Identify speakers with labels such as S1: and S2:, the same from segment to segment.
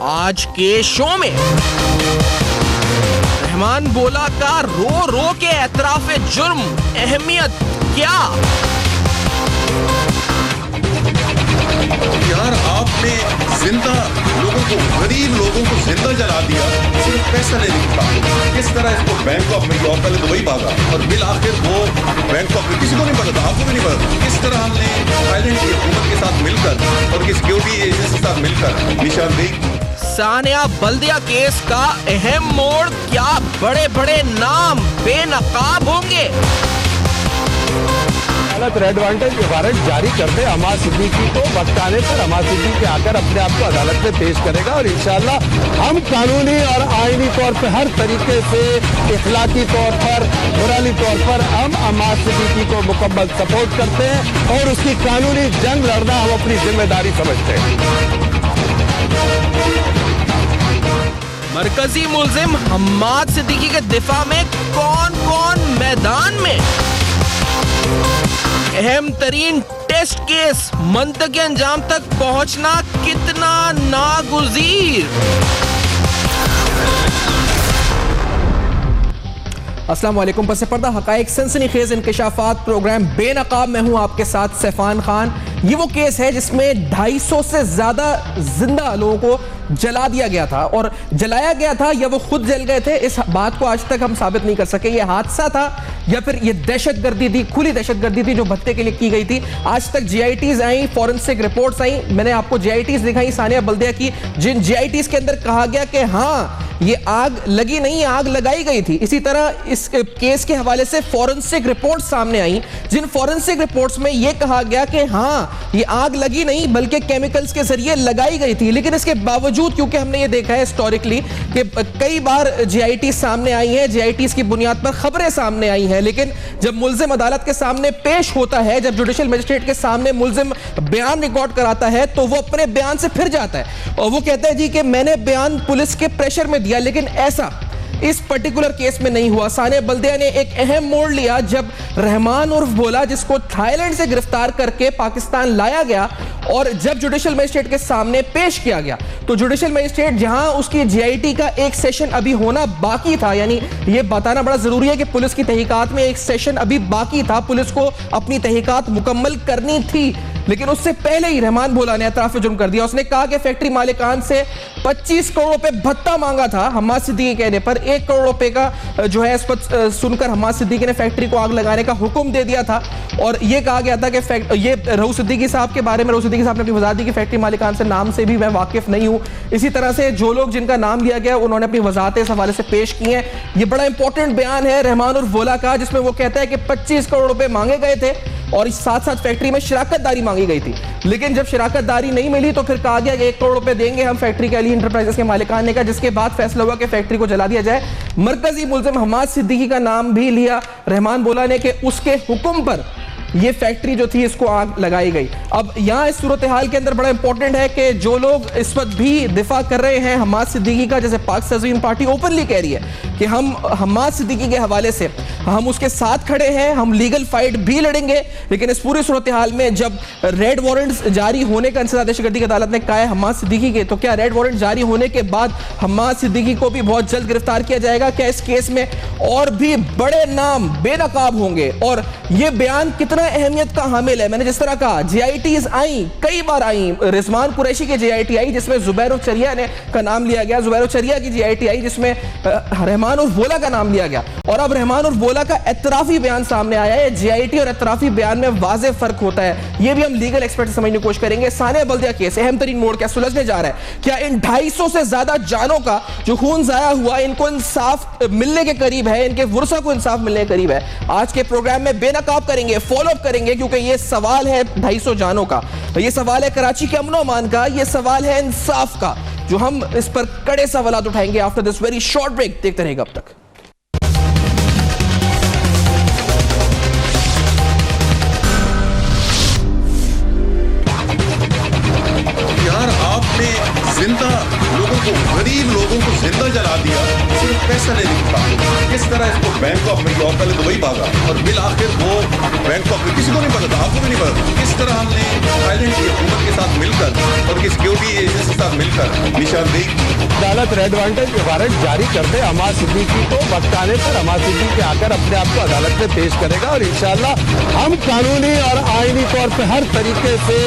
S1: آج کے شو میں رحمان بولا کا رو رو کے اعتراف جرم، اہمیت کیا؟
S2: یار آپ نے زندہ لوگوں کو، غریب لوگوں کو زندہ جلا دیا صرف پیسہ لینے کے بعد۔ کس طرح اس کو بینکاک میں، اور پہلے دبئی بھاگا اور بالآخر وہ بینکاک میں، کسی کو نہیں پتا تھا، آپ کو بھی نہیں پتا تھا کس طرح ہم نے تھائیلینڈ کی حکومت کے ساتھ مل کر اور کی سیکیورٹی ایجنسی کے ساتھ مل کر نشاندہی کی۔
S1: ثانیہ بلدیہ کیس کا اہم موڑ، کیا بڑے بڑے نام بے نقاب ہوں گے؟
S3: عدالت ریڈ وارنٹ کے وارنٹ جاری کرتے حماد صدیقی کو وقت آنے پر حماد صدیقی آ کر اپنے آپ کو عدالت میں پیش کرے گا، اور انشاءاللہ ہم قانونی اور آئینی طور پہ ہر طریقے سے، اخلاقی طور پر، مورالی طور پر ہم حماد صدیقی کو مکمل سپورٹ کرتے ہیں اور اس کی قانونی جنگ لڑنا ہم اپنی ذمہ داری سمجھتے ہیں۔
S1: مرکزی ملزم حماد صدیقی کے دفاع میں کون کون میدان میں؟ اہم ترین ٹیسٹ کیس منطقی انجام تک پہنچنا کتنا ناگزیر؟ السلام علیکم، پس پردہ حقائق سنسنی خیز انکشافات پروگرام بے نقاب میں ہوں آپ کے ساتھ سیفان خان۔ یہ وہ کیس ہے جس میں 250 سے زیادہ زندہ لوگوں کو جلا دیا گیا تھا، اور جلایا گیا تھا یا وہ خود جل گئے تھے، اس بات کو آج تک ہم ثابت نہیں کر سکے یہ حادثہ تھا یا پھر یہ دہشت گردی تھی، کھلی دہشت گردی تھی جو بھتے کے لیے کی گئی تھی۔ آج تک جی آئی ٹیز آئیں، فورنسک رپورٹس آئیں، میں نے آپ کو جی آئی ٹیز دکھائی ثانیہ بلدیہ کی، جن جی آئی ٹیز کے اندر کہا گیا کہ ہاں یہ آگ لگی نہیں، آگ لگائی گئی تھی۔ اسی طرح اس کیس کے حوالے سے فورنسک رپورٹس سامنے آئیں، جن فورنسک رپورٹس میں یہ کہا گیا کہ ہاں یہ آگ لگی نہیں بلکہ کیمیکلز کے ذریعے لگائی گئی تھی۔ لیکن اس کے باوجود، کیونکہ ہم نے یہ دیکھا ہے ہسٹوریکلی کہ کئی بار جی آئی ٹیز سامنے آئی ہیں، جی آئی ٹیز کی بنیاد پر خبریں سامنے آئی ہیں، لیکن جب ملزم عدالت کے سامنے پیش ہوتا ہے، جب جوڈیشل مجسٹریٹ کے سامنے ملزم بیان ریکارڈ کراتا ہے تو وہ اپنے بیان سے پھر جاتا ہے اور وہ کہتا ہے جی کہ میں نے بیان پولیس کے پریشر میں دیا، لیکن ایسا اس پرٹیکولر کیس میں نہیں ہوا۔ ثانیہ بلدیہ نے ایک اہم موڑ لیا جب رحمان عرف بولا، جس کو تھائی لینڈ سے گرفتار کر کے پاکستان لایا گیا اور جب جوڈیشل مجسٹریٹ کے سامنے پیش کیا گیا تو جوڈیشل مجسٹریٹ جہاں اس کی جی آئی ٹی کا ایک سیشن ابھی ہونا باقی تھا، یعنی یہ بتانا بڑا ضروری ہے کہ پولیس کی تحقیقات میں ایک سیشن ابھی باقی تھا، پولیس کو اپنی تحقیقات مکمل کرنی تھی، لیکن اس سے پہلے ہی رحمان بولا نے اعتراف جرم کر دیا۔ اس نے کہا کہ فیکٹری مالکان سے 25 کروڑ روپے بھتہ مانگا تھا حماد صدیقی کہنے پر، 1 کروڑ روپے کا جو ہے اس پر سن کر حماد صدیقی نے فیکٹری کو آگ لگانے کا حکم دے دیا تھا، اور یہ کہا گیا تھا کہ یہ رؤوف صدیقی صاحب کے بارے میں رؤوف صدیقی صاحب نے اپنی وضاحت دی کہ فیکٹری مالکان سے نام سے بھی میں واقف نہیں ہوں۔ اسی طرح سے جو لوگ جن کا نام لیا گیا انہوں نے اپنی وضاحتیں اس حوالے سے پیش کی ہیں۔ یہ بڑا امپورٹنٹ بیان ہے رحمان عرف بولا کا، جس میں وہ کہتا ہے کہ 25 کروڑ روپے مانگے گئے تھے اور ساتھ ساتھ فیکٹری میں شراکت داری مانگی گئی تھی، لیکن جب شراکت داری نہیں ملی تو پھر کہا گیا کہ 1 کروڑ روپے دیں گے ہم فیکٹری کے علی انٹرپرائزز کے مالکان نے کہا، جس کے بعد فیصلہ ہوا کہ فیکٹری کو جلا دیا جائے۔ مرکزی ملزم حماد صدیقی کا نام بھی لیا رحمان بولا نے کہ اس کے حکم پر یہ فیکٹری جو تھی اس کو آگ لگائی گئی۔ اب یہاں اس صورتحال کے اندر بڑا امپورٹنٹ ہے کہ جو لوگ اس وقت بھی دفاع کر رہے ہیں حماد صدیقی کا، جیسے پاک سازوین پارٹی اوپنلی کہہ رہی ہے کہ ہم حماد صدیقی کے حوالے سے ہم اس کے ساتھ کھڑے ہیں، ہم لیگل فائٹ بھی لڑیں گے، لیکن اس پوری صورتحال میں جب ریڈ وارنٹس جاری ہونے کا انسداد دہشت گردی کی عدالت نے کہا ہے حماد صدیقی کے، تو کیا ریڈ وارنٹ جاری ہونے کے بعد حماد صدیقی کو بھی بہت جلد گرفتار کیا جائے گا؟ کیا اس کیس میں اور بھی بڑے نام بے نقاب ہوں گے؟ اور یہ بیان کتنا اہمیت کا حامل ہے؟ میں نے جس طرح کہا جی آئی ٹیز آئیں، کئی بار آئیں، رضوان قریشی کی جی آئی ٹی آئی جس میں زبیر الچریا نے کا نام لیا گیا، زبیر الچریا کی جی آئی ٹی آئی جس میں رحمان عرف بولا کا نام لیا گیا، اور اب رحمان عرف بولا کا اعترافی بیان سامنے آیا ہے۔ جی آئی ٹی اور اعترافی بیان میں واضح فرق ہوتا ہے، یہ بھی ہم لیگل ایکسپرٹ سے سمجھنے کی کوشش کریں گے۔ ثانیہ بلدیہ کیس اہم ترین موڑ کیا سلجھنے جا رہا ہے؟ کیا ان 250 سے زیادہ جانوں کا جو خون ضائع ہوا ان کو انصاف ملنے کے قریب ہے، ان کے ورثہ کو انصاف ملنے کے قریب ہے؟ آج کے پروگرام میں بے نقاب کریں گے، فالو اپ کریں گے، کیونکہ یہ سوال ہے 250 جانوں کا، یہ سوال ہے کراچی کے امن و امان کا، یہ سوال ہے انصاف کا، جو ہم اس پر کڑے سوالات اٹھائیں گے after this very short break. دیکھتے رہے گا اب تک۔
S2: یار آپ نے زندہ لوگوں کو، غریب لوگوں کو زندہ جلا دیا صرف پیسہ لینے کے بعد۔ کس طرح اس کو بینکاک میں، اور پہلے دبئی بھاگا اور بالآخر وہ بینکاک میں، کسی کو نہیں پتا تھا، آپ کو بھی نہیں پتا تھا کس طرح ہم نے تھائیلینڈ کی حکومت کے ساتھ مل کر اور کی سیکیورٹی ایجنسی کے ساتھ مل کر نشاندہی
S3: عدالت ریڈ وارنٹ جاری کر دے عمار صدیقی کو، وقت آنے پر عمار صدیقی آ کر اپنے آپ کو عدالت میں پیش کرے گا، اور انشاءاللہ ہم قانونی اور آئینی طور پہ ہر طریقے سے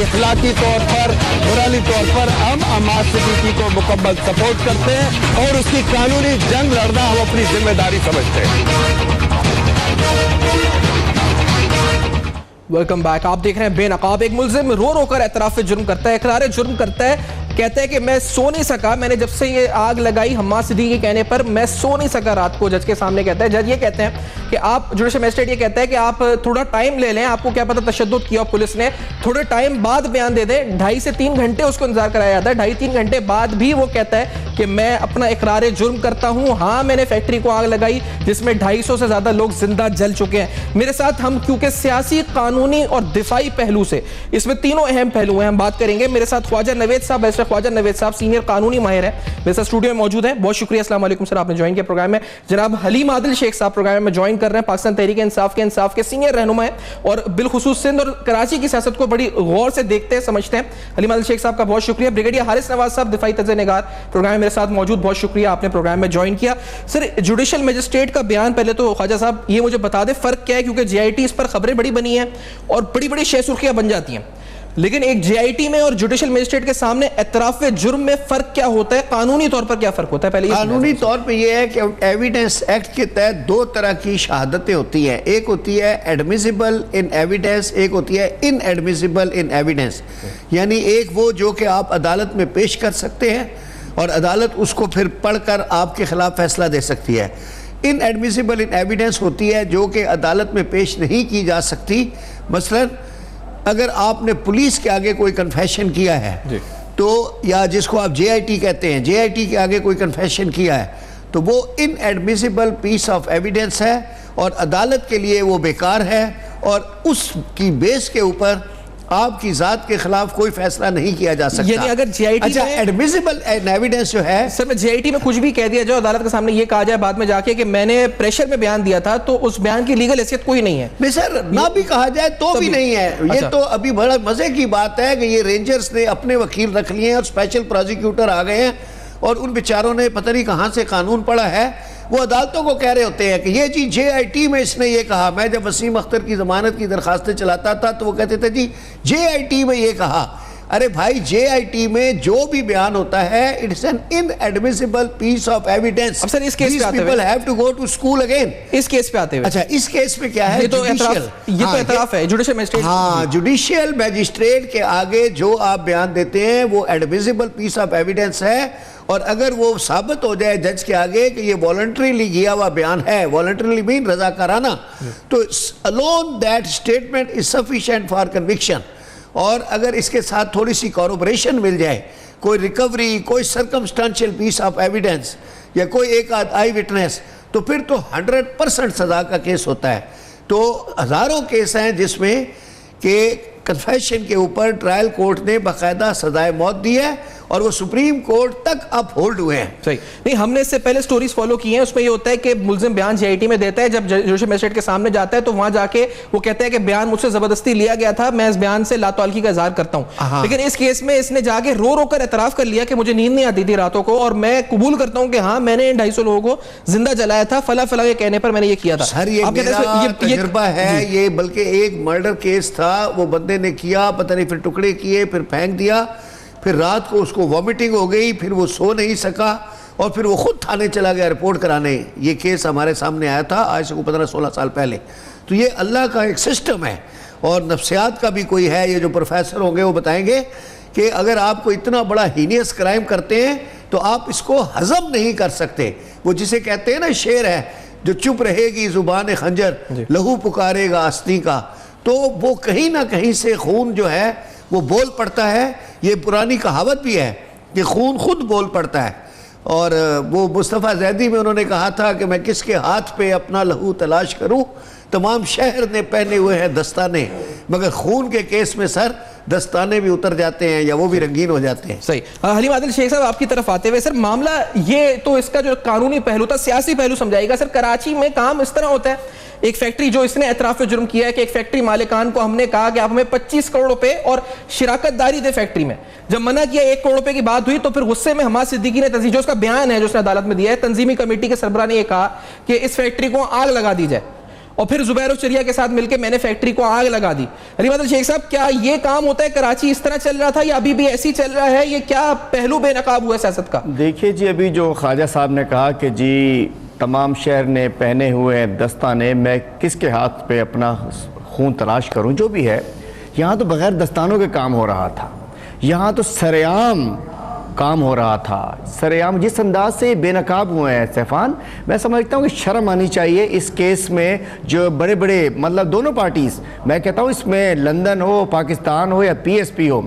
S3: اخلاقی طور پر مورالی طور پر ہم عمار صدیقی کو مکمل سپورٹ کرتے ہیں اور اس کی قانونی جنگ لڑنا ہم اپنی ذمہ داری سمجھتے ہیں۔
S1: ویلکم بیک، آپ دیکھ رہے ہیں بے نقاب۔ ایک ملزم رو رو کر اعتراف جرم کرتا ہے، اقرار جرم کرتا ہے، کہتا ہے کہ میں سو نہیں سکا، میں نے جب سے یہ آگ لگائی عمار صدیقی کے کہنے پر میں سو نہیں سکا رات کو، جج کے سامنے کہتا ہے۔ جج یہ کہتے ہیں کہ آپ جوڈیشل میجسٹریٹ یہ کہتا ہے کہ آپ تھوڑا ٹائم لے لیں، آپ کو کیا پتہ تشدد کیا پولیس نے، تھوڑے ٹائم بعد بیان دے دیں۔ 2.5 سے 3 گھنٹے اس کو انتظار کرایا جاتا ہے، 2.5-3 گھنٹے بعد بھی وہ کہتا ہے کہ میں اپنا اقرار جرم کرتا ہوں، ہاں میں نے فیکٹری کو آگ لگائی جس میں 250 سے زیادہ لوگ زندہ جل چکے ہیں۔ میرے ساتھ ہم کیونکہ سیاسی، قانونی اور دفاعی پہلو سے اس میں تینوں اہم پہلو ہیں، ہم بات کریں گے۔ میرے ساتھ خواجہ نوید صاحب، بیرسٹر خواجہ نوید صاحب سینئر قانونی ماہر ہیں، میرے ساتھ اسٹوڈیو میں موجود ہیں، بہت شکریہ، السلام علیکم سر، آپ نے جوائن کیا پروگرام میں۔ جناب حلیم عادل شیخ صاحب پروگرام میں جوائن کر رہے ہیں، پاکستان تحریک انصاف کے سینئر رہنما ہیں اور بالخصوص سندھ اور کراچی کی سیاست کو بڑی غور سے دیکھتے ہیں، سمجھتے ہیں۔ حلیم عادل شیخ صاحب کا بہت شکریہ۔ بریگیڈیئر حارث نواز صاحب دفاعی تجزیہ نگار پروگرام میں میرے ساتھ موجود، بہت شکریہ، آپ نے پروگرام میں جوائن کیا۔ سر جوڈیشل میجسٹریٹ کا بیان، پہلے تو خواجہ صاحب یہ مجھے بتا دیں فرق کیا ہے، کیونکہ جے آئی ٹی اس پر خبریں بڑی بنی ہیں اور بڑی بڑی شہ سرخیاں بن جاتی ہیں، لیکن ایک جے آئی ٹی میں اور جوڈیشل میجسٹریٹ کے سامنے اعتراف جرم میں فرق کیا ہوتا ہے، قانونی طور پر کیا فرق ہوتا ہے؟ پہلے
S4: قانونی طور پہ یہ ہے کہ ایویڈنس ایکٹ کے تحت 2 طرح کی شہادتیں ہوتی ہیں، ایک ہوتی ہے ایڈمیسیبل ان ایویڈنس، ایک ہوتی ہے ان ایڈمیسیبل ان ایویڈنس، یعنی ایک وہ جو کہ آپ عدالت میں پیش کر سکتے ہیں اور عدالت اس کو پھر پڑھ کر آپ کے خلاف فیصلہ دے سکتی ہے۔ ان ایڈمیسیبل ان ایویڈنس ہوتی ہے جو کہ عدالت میں پیش نہیں کی جا سکتی، مثلاً اگر آپ نے پولیس کے آگے کوئی کنفیشن کیا ہے تو، یا جس کو آپ جے آئی ٹی کہتے ہیں، جے آئی ٹی کے آگے کوئی کنفیشن کیا ہے تو وہ ان ایڈمیسیبل پیس آف ایویڈنس ہے اور عدالت کے لیے وہ بیکار ہے اور اس کی بیس کے اوپر آپ کی ذات کے خلاف کوئی فیصلہ نہیں کیا جا سکتا۔
S1: یعنی اگر جے آئی ٹی
S4: اچھا ایڈمیسیبل ایویڈنس جو ہے،
S1: سر میں جے آئی ٹی میں کچھ بھی کہہ دیا جو عدالت کے سامنے یہ کہا جائے بعد میں جا کے کہ میں نے پریشر میں بیان دیا تھا، تو اس بیان کی لیگل حیثیت کوئی نہیں ہے؟
S4: نہیں سر، نہ بھی کہا جائے تو بھی نہیں ہے۔ یہ تو ابھی بڑا مزے کی بات ہے کہ یہ رینجرز نے اپنے وکیل رکھ لیے ہیں اور اسپیشل پروزیکیوٹر آ گئے ہیں اور ان بیچاروں نے پتہ نہیں کہاں سے قانون پڑھا ہے، وہ عدالتوں کو کہہ رہے ہوتے ہیں کہ یہ جی جے آئی ٹی میں اس نے یہ کہا۔ میں جب وسیم اختر کی ضمانت کی درخواستیں چلاتا تھا تو وہ کہتے تھے جی جے آئی ٹی میں یہ کہا۔ ارے بھائی جے آئی ٹی میں جو بھی بیان ہوتا ہے it's an in ایڈمیسیبل piece of evidence.
S1: اب سر اس کیس پہ آتے ہوئے،
S4: people have to go to school again.
S1: Us case پہ آتے ہوئے،
S4: اچھا اس کیس پہ کیا ہے؟
S1: یہ تو اعتراف ہے جوڈیشل میجسٹریٹ۔
S4: ہاں جوڈیشل میجسٹریٹ کے آگے جو آپ بیان دیتے ہیں وہ ایڈمیسیبل پیس آف ایویڈنس ہے، اور اگر وہ ثابت ہو جائے جج کے آگے کہ یہ والنٹریلی کیا ہوا بیان ہے، والنٹریلی مین رضاکارانہ، تو alone that statement is sufficient for conviction۔ اور اگر اس کے ساتھ تھوڑی سی کوربریشن مل جائے، کوئی ریکوری، کوئی سرکمسٹانشل پیس آف ایویڈنس یا کوئی ایک آئی وٹنس، تو پھر تو 100% سزا کا کیس ہوتا ہے۔ تو ہزاروں کیس ہیں جس میں کہ کنفیشن کے اوپر ٹرائل کورٹ نے باقاعدہ سزائے موت دی ہے اور وہ سپریم کورٹ تک اپ ہولڈ ہوئے ہیں۔
S1: صحیح نہیں، ہم نے اس سے پہلے سٹوریز فالو کی ہیں، اس میں یہ ہوتا ہے کہ ملزم بیان جے آئی ٹی میں دیتا ہے، جب جوڈیشل میجسٹریٹ کے سامنے جاتا ہے تو وہاں جا کے وہ کہتا ہے کہ بیان مجھ سے زبردستی لیا گیا تھا، میں اس بیان سے لاتعلقی کا اظہار کرتا ہوں۔ لیکن اس کیس میں اس نے جا کے رو رو کر اعتراف کر لیا کہ مجھے نیند نہیں آتی تھی راتوں کو اور میں قبول کرتا ہوں کہ ہاں میں نے 250 لوگوں کو زندہ جلایا تھا، فلاں فلاں کے کہنے پر میں نے یہ کیا تھا۔
S4: سر یہ میرا تجربہ ہے، یہ بلکہ ایک مرڈر کیس تھا، وہ بندے نے کیا پتہ نہیں، پھر ٹکڑے کیے، پھر پھینک دیا، پھر رات کو اس کو وامٹنگ ہو گئی، پھر وہ سو نہیں سکا اور پھر وہ خود تھانے چلا گیا رپورٹ کرانے۔ یہ کیس ہمارے سامنے آیا تھا آج سے 15-16 سال پہلے۔ تو یہ اللہ کا ایک سسٹم ہے اور نفسیات کا بھی کوئی ہے، یہ جو پروفیسر ہوں گے وہ بتائیں گے کہ اگر آپ کو اتنا بڑا ہینیس کرائم کرتے ہیں تو آپ اس کو ہضم نہیں کر سکتے۔ وہ جسے کہتے ہیں نا شعر ہے، جو چپ رہے گی زبان خنجر، لہو پکارے گا آستین کا، تو وہ کہیں نہ کہیں سے خون جو ہے وہ بول پڑتا ہے۔ یہ پرانی کہاوت بھی ہے کہ خون خود بول پڑتا ہے، اور وہ مصطفیٰ زیدی میں انہوں نے کہا تھا کہ میں کس کے ہاتھ پہ اپنا لہو تلاش کروں، تمام شہر نے پہنے ہوئے ہیں دستانے، مگر خون کے کیس میں سر دستانے بھی اتر جاتے ہیں یا وہ بھی رنگین ہو جاتے ہیں۔
S1: صحیح۔ حلیم عادل شیخ صاحب آپ کی طرف آتے ہوئے، سر معاملہ یہ تو اس کا جو قانونی پہلو تھا، سیاسی پہلو سمجھائے گا۔ سر کراچی میں کام اس طرح ہوتا ہے ایک فیکٹری جو اس نے اعتراف جرم کیا ہے کہ ایک فیکٹری مالکان کو ہم نے کہا کہ آپ ہمیں 25 کروڑ روپے اور شراکت داری دے فیکٹری میں. جب منع کیا 1 کروڑ روپے کی بات ہوئی تو پھر غصے میں حماد صدیقی نے جو اس کا بیان ہے جو اس نے عدالت میں دیا ہے, تنظیمی کمیٹی کے سربراہ نے یہ کہا کہ اس فیکٹری کو آگ لگا دی جائے, اور پھر زبیر و چریا کے ساتھ مل کے میں نے فیکٹری کو آگ لگا دی. علی بادل شیخ صاحب, کیا یہ کام ہوتا ہے کراچی اس طرح چل رہا تھا یا ابھی بھی ایسی چل رہا ہے؟ یہ کیا پہلو بے نقاب ہوا ہے سیاست کا؟
S5: دیکھیے جی, ابھی جو خواجہ صاحب نے کہا کہ جی تمام شہر نے پہنے ہوئے دستانے, میں کس کے ہاتھ پہ اپنا خون تلاش کروں, جو بھی ہے, یہاں تو بغیر دستانوں کے کام ہو رہا تھا, یہاں تو سرعام کام ہو رہا تھا, سرعام. جس انداز سے بے نقاب ہوئے ہیں سیفان, میں سمجھتا ہوں کہ شرم آنی چاہیے اس کیس میں. جو بڑے بڑے مطلب دونوں پارٹیز, میں کہتا ہوں اس میں لندن ہو, پاکستان ہو یا پی ایس پی ہو,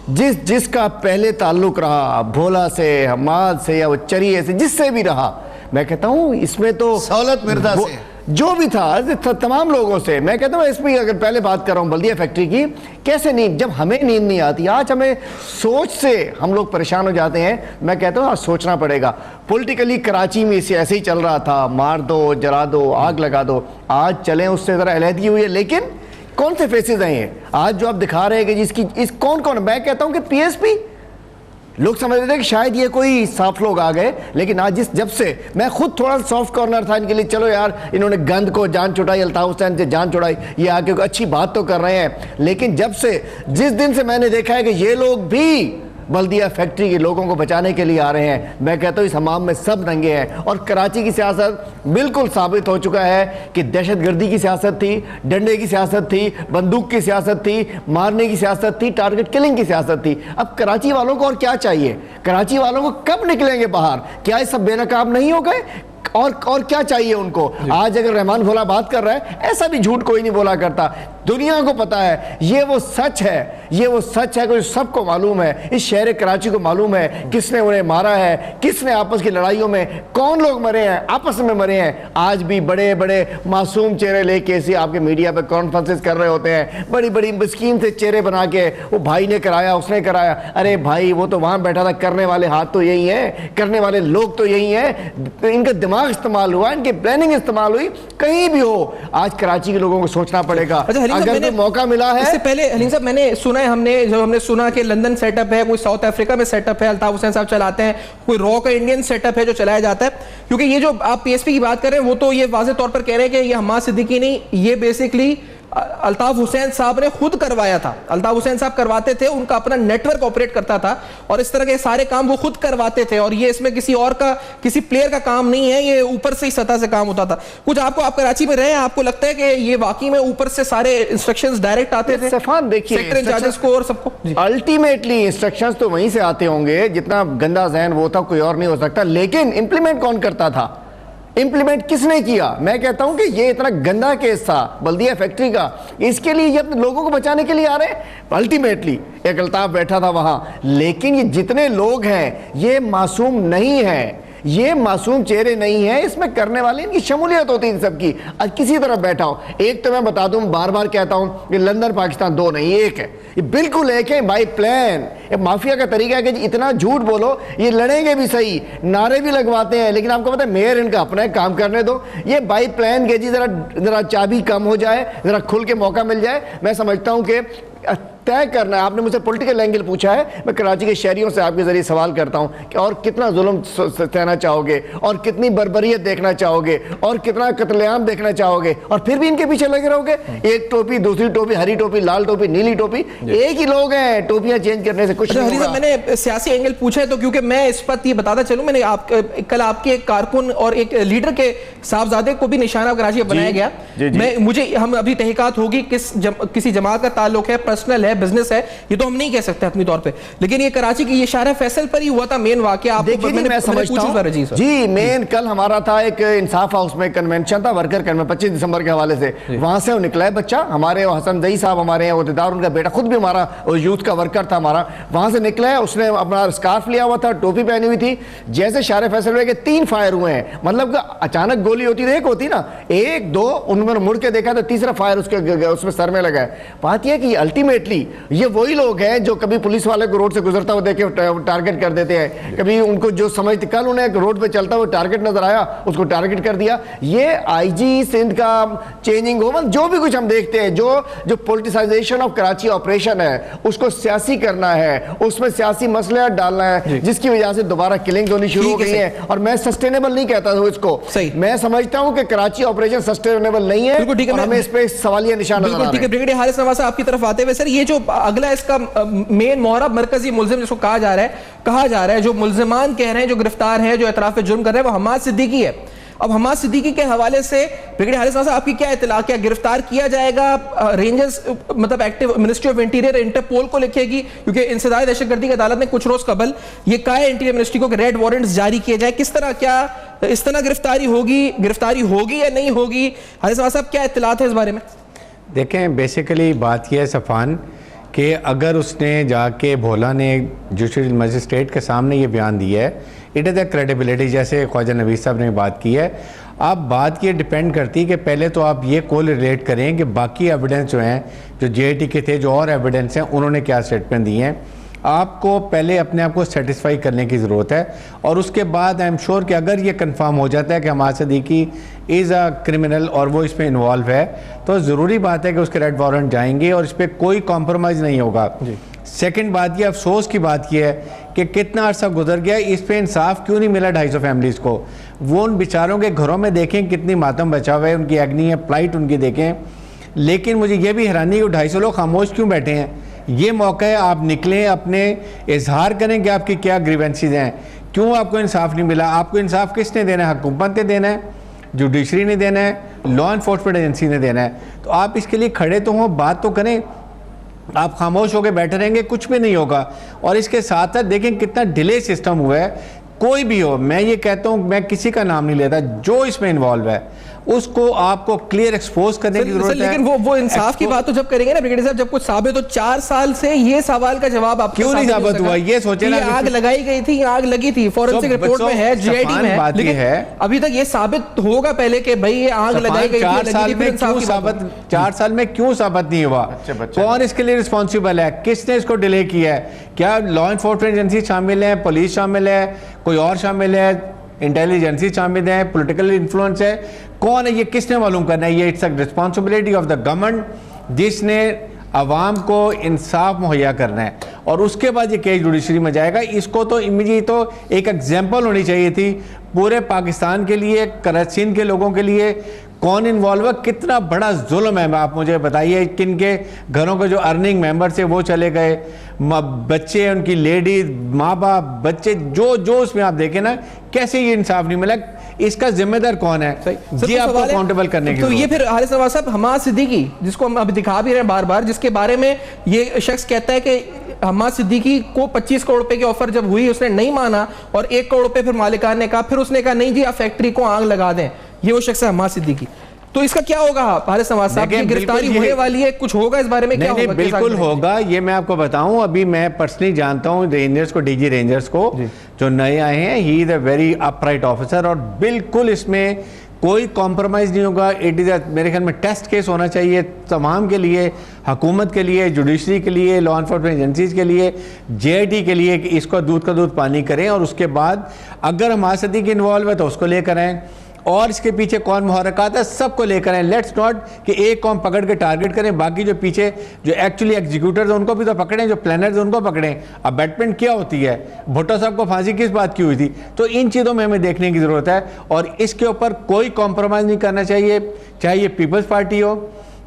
S5: جس کا پہلے تعلق رہا بھولا سے, حماد سے یا وہ چریے سے, جس سے بھی رہا, میں کہتا ہوں اس میں تو
S4: سہولت مرزا سے
S5: جو بھی تھا تمام لوگوں سے, میں کہتا ہوں اس میں اگر پہلے بات کر رہا ہوں بلدیہ فیکٹری کی, کیسے نیند, جب ہمیں نیند نہیں آتی, آج ہمیں سوچ سے ہم لوگ پریشان ہو جاتے ہیں. میں کہتا ہوں آج سوچنا پڑے گا. پولیٹیکلی کراچی میں اسے ایسے ہی چل رہا تھا, مار دو, جلا دو, آگ لگا دو. آج چلیں اس سے ذرا علیحدگی ہوئی ہے, لیکن کون سے فیسز ہیں یہ آج جو آپ دکھا رہے ہیں کہ اس کون, میں کہتا ہوں کہ پی ایس پی, لوگ سمجھ رہے تھے کہ شاید یہ کوئی سافٹ لوگ آ گئے, لیکن آج جب سے میں خود تھوڑا سافٹ کارنر تھا ان کے لیے, چلو یار انہوں نے گند کو جان چھڑائی, الطاف حسین سے جان چھڑائی, یہ آ کے اچھی بات تو کر رہے ہیں, لیکن جس دن سے میں نے دیکھا ہے کہ یہ لوگ بھی بلدیہ فیکٹری کے لوگوں کو بچانے کے لیے آ رہے ہیں, میں کہتا ہوں اس حمام میں سب ننگے ہیں. اور کراچی کی سیاست بالکل ثابت ہو چکا ہے کہ دہشت گردی کی سیاست تھی, ڈنڈے کی سیاست تھی, بندوق کی سیاست تھی, مارنے کی سیاست تھی, ٹارگٹ کلنگ کی سیاست تھی. اب کراچی والوں کو اور کیا چاہیے؟ کراچی والوں کو کب نکلیں گے باہر؟ کیا یہ سب بے نقاب نہیں ہو گئے؟ اور کیا چاہیے ان کو؟ آج اگر رحمان بھولا بات کر رہا ہے, ایسا بھی جھوٹ کوئی نہیں بولا کرتا, دنیا کو پتا ہے یہ وہ سچ ہے, یہ وہ سچ ہے کہ سب کو معلوم ہے, اس شہر کراچی کو معلوم ہے کس نے انہیں مارا ہے, کس نے آپس کی لڑائیوں میں کون لوگ مرے ہیں, آپس میں مرے ہیں. آج بھی بڑے بڑے معصوم چہرے لے کے ایسے آپ کے میڈیا پہ کانفرنسز کر رہے ہوتے ہیں, بڑی بڑی مسکین سے چہرے بنا کے, وہ بھائی نے کرایا, اس نے کرایا. ارے بھائی وہ تو وہاں بیٹھا تھا, کرنے والے ہاتھ تو یہی ہیں, کرنے والے لوگ تو یہی ہیں, ان کا دماغ استعمال ہوا, ان کی پلاننگ استعمال ہوئی. کہیں بھی ہو آج کراچی کے لوگوں کو سوچنا پڑے گا. اگر کوئی موقع ملا ہے,
S1: اس سے پہلے حلیم صاحب میں نے سنا ہے, جب ہم نے سنا کہ لندن سیٹ اپ ہے, کوئی ساؤتھ افریقہ میں سیٹ اپ ہے, الطاف حسین صاحب چلاتے ہیں, کوئی رو کا انڈین سیٹ اپ ہے جو چلایا جاتا ہے, کیونکہ یہ جو آپ پی ایس پی کی بات کر رہے ہیں وہ تو یہ واضح طور پر کہہ رہے ہیں کہ یہ حماد صدیقی نہیں, یہ بیسکلی الطاف حسین صاحب نے خود کروایا تھا. الطاف حسین صاحب کرواتے تھے, ان کا اپنا نیٹ ورک آپریٹ کرتا تھا, اور اس طرح کے سارے کام وہ خود کرواتے تھے, اور یہ اس میں کسی اور کا, کسی پلیئر کا کام نہیں ہے, یہ اوپر سے ہی سطح سے کام ہوتا تھا. کچھ آپ کراچی میں رہے ہیں, آپ کو لگتا ہے کہ یہ واقعی میں اوپر سے سارے انسٹرکشنز ڈائریکٹ آتے تھے
S5: سیفان؟ دیکھیے
S1: سیکٹر انچارجز کو اور سب کو,
S5: الٹیمیٹلی انسٹرکشنز تو وہیں سے آتے ہوں گے, جتنا گندا ذہن وہ تھا کوئی اور نہیں ہو سکتا, لیکن امپلیمنٹ کون کرتا تھا؟ امپلیمنٹ کس نے کیا؟ میں کہتا ہوں کہ یہ اتنا گندا کیس تھا بلدیہ فیکٹری کا, اس کے لیے یہ اپنے لوگوں کو بچانے کے لیے آ رہے ہیں. الٹیمیٹلی ایک الطاف بیٹھا تھا وہاں, لیکن یہ جتنے لوگ ہیں یہ معصوم نہیں ہیں, یہ معصوم چہرے نہیں ہیں, اس میں کرنے والے ان کی شمولیت ہوتی ہے ان سب کی. آج کسی طرح بیٹھا ہوں, ایک تو میں بتا دوں, بار بار کہتا ہوں کہ لندن پاکستان دو نہیں, ایک ہے, یہ بالکل ایک ہے, بائی پلان. یہ مافیا کا طریقہ ہے کہ اتنا جھوٹ بولو, یہ لڑیں گے بھی صحیح, نعرے بھی لگواتے ہیں, لیکن آپ کو پتہ ہے میئر ان کا اپنا ہے, کام کرنے دو. یہ بائی پلان کہ جی ذرا چابی کم ہو جائے, ذرا کھل کے موقع مل جائے. میں سمجھتا ہوں کہ طے کرنا ہے. آپ نے مجھ سے پولیٹیکل اینگل پوچھا ہے, میں کراچی کے شہریوں سے آپ کے ذریعے سوال کرتا ہوں کہ اور کتنا ظلم سہنا چاہو گے, اور کتنی بربریت دیکھنا چاہو گے, اور کتنا قتل عام دیکھنا چاہو گے, اور پھر بھی ان کے پیچھے لگے رہو گے. ایک ٹوپی, دوسری ٹوپی, ہری ٹوپی, لال ٹوپی, نیلی ٹوپی, ایک ہی لوگ ہیں, ٹوپیاں چینج کرنے سے کچھ نہیں ہوگا.
S1: میں نے سیاسی اینگل پوچھا ہے تو کیونکہ میں اس پر یہ بتاتا چلوں, میں نے کل آپ کے ایک کارکن اور ایک لیڈر کے صاحبزادے کو بھی نشانہ کراچی میں بنایا گیا. مجھے ہم ابھی تحقیقات ہوگی کسی جماعت کا تعلق ہے, پرسنل ہے, بزنس ہے, یہ تو ہم نہیں کہہ سکتے حتمی طور پہ, لیکن یہ کراچی کی یہ شارع فیصل پر ہی ہوا تھا مین واقعہ.
S5: میں سمجھتا ہوں جی مین کل ہمارا تھا ایک انصاف ہاؤس میں کنونشن تھا, ورکر کنونشن 25 دسمبر کے حوالے سے, وہاں سے وہ نکلا ہے بچہ ہمارے, حسن دئی صاحب ہمارے ہیں عہدیدار, ان کا بیٹا خود بھی ہمارا یوتھ کا ورکر تھا ہمارا, وہاں سے نکلا ہے. اس نے اپنا اسکارف لیا ہوا تھا, ٹوپی پہنی ہوئی تھی. جیسے شارع فیصل ہوئے کہ 3 فائر ہوئے ہیں, مطلب کہ اچانک گولی ہوتی ہے, ایک ہوتی نا, 1 2, ان میں مڑ کے دیکھا تو تیسرا فائر اس میں سر میں لگا ہے. بات یہ ہے کہ الٹیمیٹلی یہ وہی لوگ ہیں جو کبھی پولیس والے کو روڈ سے گزرتا ہوا دیکھ کے ٹارگٹ کر دیتے ہیں, کبھی ان کو جو سمجھتے, کل انہیں روڈ پہ چلتا ہوا ٹارگٹ نظر آیا, اس کو ٹارگٹ کر دیا. یہ آئی جی سندھ کا چینجنگ ہو, جو بھی کچھ ہم دیکھتے ہیں, جو پولیٹیسائزیشن آف کراچی آپریشن ہے, اس کو سیاسی کرنا ہے, اس میں سیاسی مسئلہ ڈالنا ہے, جس کی وجہ سے دوبارہ کلنگ ہونی شروع ہو گئی ہے. اور میں سسٹینیبل نہیں کہتا ہوں اس کو, میں سمجھتا ہوں کہ کراچی آپریشن سسٹینیبل نہیں ہے, اور ہمیں اس پہ سوالیہ نشان نظر آ رہے ہیں.
S1: بریگیڈیئر حارث نواز صاحب آپ کی طرف آتے ہوئے سر, یہ جو اگلا اس کا مین محرب مرکزی ملزم جس کو کہا جا رہا ہے, جو ملزمان کہہ رہے ہیں, جو گرفتار ہیں, جو اعتراف جرم کر رہے ہیں, وہ حماد صدیقی ہے. اب حماد صدیقی کے حوالے سے بریگیڈیئر حارث نواز صاحب آپ کی کیا اطلاع, کیا گرفتار کیا جائے گا؟ رینجرز مطلب active ministry of interior Interpol کو لکھے گی, کیونکہ انسداد دہشت گردی کی عدالت نے کچھ روز قبل یہ کہا ہے انٹیریئر منسٹری کو کہ ریڈ وارنٹس جاری کیے جائے. کس طرح, کیا اس طرح گرفتاری ہوگی یا نہیں ہوگی؟ حارث نواز صاحب کیا اطلاعات ہیں اس بارے میں؟
S6: دیکھیں بیسیکلی بات یہ ہے صفان کہ اگر اس نے جا کے بھولا نے جوڈیشل مجسٹریٹ کے سامنے یہ بیان دیا ہے, اٹ از اے کریڈیبلٹی, جیسے خواجہ نوید صاحب نے بات کی ہے. اب بات یہ ڈیپینڈ کرتی کہ پہلے تو آپ یہ کو ریلیٹ کریں کہ باقی ایویڈنس جو ہیں, جو جے ٹی کے تھے, جو اور ایویڈنس ہیں, انہوں نے کیا اسٹیٹمنٹ دی ہیں. آپ کو پہلے اپنے آپ کو سیٹسفائی کرنے کی ضرورت ہے, اور اس کے بعد آئی ایم شیور کہ اگر یہ کنفرم ہو جاتا ہے کہ حماد صدیقی از اے کرمنل اور وہ اس میں انوالو ہے, تو ضروری بات ہے کہ اس کے ریڈ وارنٹ جائیں گے اور اس پہ کوئی کمپرومائز نہیں ہوگا. سیکنڈ بات یہ افسوس کی بات یہ ہے کہ کتنا عرصہ گزر گیا, اس پہ انصاف کیوں نہیں ملا 250 فیملیز کو. وہ ان بیچاروں کے گھروں میں دیکھیں کتنی ماتم بچا ہوا ہے, ان کی ایگنی ہے, پلائٹ ان کی دیکھیں. لیکن مجھے یہ بھی حیرانی کہ 250 لوگ خاموش کیوں بیٹھے ہیں. یہ موقع ہے, آپ نکلیں, اپنے اظہار کریں کہ آپ کی کیا گریونسز ہیں, کیوں آپ کو انصاف نہیں ملا. آپ کو انصاف کس نے دینا ہے؟ حکومت نے دینا ہے, جوڈیشری نے دینا ہے, لا انفورسمنٹ ایجنسی نے دینا ہے. تو آپ اس کے لیے کھڑے تو ہوں, بات تو کریں. آپ خاموش ہو کے بیٹھے رہیں گے, کچھ بھی نہیں ہوگا. اور اس کے ساتھ ساتھ دیکھیں کتنا ڈیلے سسٹم ہوا ہے. کوئی بھی ہو, میں یہ کہتا ہوں, میں کسی کا نام نہیں لیتا, جو اس میں انوالو ہے اس کو آپ کو کلیئر ایکسپوز کرنے کی ضرورت ہے.
S1: لیکن وہ انصاف کی بات تو جب کریں گے نا بریگیڈیئر صاحب, جب کچھ ثابت ہو. 4 سال سے یہ سوال کا جواب آپ
S6: کیوں نہیں ثابت ہوا؟ یہ سوچیں نا,
S1: آگ لگائی گئی تھی, آگ لگی تھی, فورنسک رپورٹ میں ہے, جی آئی ٹی میں ہے, لیکن ابھی تک یہ ثابت ہوگا پہلے کہ بھئی یہ آگ لگائی گئی تھی.
S6: 4 سال میں کیوں ثابت نہیں ہوا؟ کون اس کے لیے رسپانسیبل ہے؟ کس نے اس کو ڈیلے کیا ہے؟ کیا لا انفورسمنٹ ایجنسی شامل ہے, پولیس شامل ہے, کوئی اور شامل ہے, انٹیلیجنسی شامل ہے, پولیٹیکل انفلوئنس ہے, کون ہے؟ یہ کس نے معلوم کرنا ہے؟ یہ it's a responsibility of the government, جس نے عوام کو انصاف مہیا کرنا ہے. اور اس کے بعد یہ کیس جوڈیشری میں جائے گا. اس کو تو امیجیٹ تو ایک ایگزامپل ہونی چاہیے تھی پورے پاکستان کے لیے, کراچی کے لوگوں کے لیے. کون انوالو ہے, کتنا بڑا ظلم ہے. آپ مجھے بتائیے کن کے گھروں کے جو ارننگ ممبر سے وہ چلے گئے, بچے, ان کی لیڈیز, ماں باپ, بچے, جو اس میں آپ دیکھیں نا, کیسے یہ انصاف نہیں ملا. اس کا ذمہ دار کون ہے؟ جی آپ کو اکاؤنٹیبل کرنے کی.
S1: تو یہ پھر حارث نواز صاحب حماد صدیقی, جس کو ہم اب دکھا بھی رہے ہیں بار بار, جس کے بارے میں یہ شخص کہتا ہے کہ حماد صدیقی کو 25 کروڑ روپے کی آفر جب ہوئی اس نے نہیں مانا, اور 1 کروڑ روپے پھر مالکان نے کہا, پھر اس نے کہا نہیں جی آپ فیکٹری کو آگ لگا دیں. یہ وہ شخص ہے حماد صدیقی. تو اس کا کیا ہوگا حارث نواز صاحب کی گرفتاری ہونے والی ہے, کچھ ہوگا اس بارے میں؟ کیا ہوگا؟
S6: بالکل ہوگا. یہ میں آپ کو بتاؤں, ابھی میں پرسنلی جانتا ہوں رینجرز کو, ڈی جی رینجرز کو, جو نئے آئے ہیں. He is a very upright officer, اور بالکل اس میں کوئی کمپرومائز نہیں ہوگا. اٹ از میرے خیال میں ٹیسٹ کیس ہونا چاہیے تمام کے لیے, حکومت کے لیے, جوڈیشری کے لیے, لا انفورسمنٹ ایجنسیز کے لیے, جے آئی ٹی کے لیے, کہ اس کو دودھ کا دودھ پانی کریں. اور اس کے بعد اگر حماد صدیقی انوالو ہے تو اس کو لے کر آئیں, اور اس کے پیچھے کون محرکات ہے سب کو لے کر آئیں. لیٹس ناٹ کہ ایک قوم پکڑ کے ٹارگٹ کریں, باقی جو پیچھے جو ایکچولی ایگزیکیوٹرز ان کو بھی تو پکڑیں, جو پلانرز ان کو پکڑیں. ابیٹمنٹ کیا ہوتی ہے, بھٹو صاحب کو پھانسی کس بات کی ہوئی تھی؟ تو ان چیزوں میں ہمیں دیکھنے کی ضرورت ہے, اور اس کے اوپر کوئی کمپرومائز نہیں کرنا چاہیے. چاہے یہ پیپلز پارٹی ہو,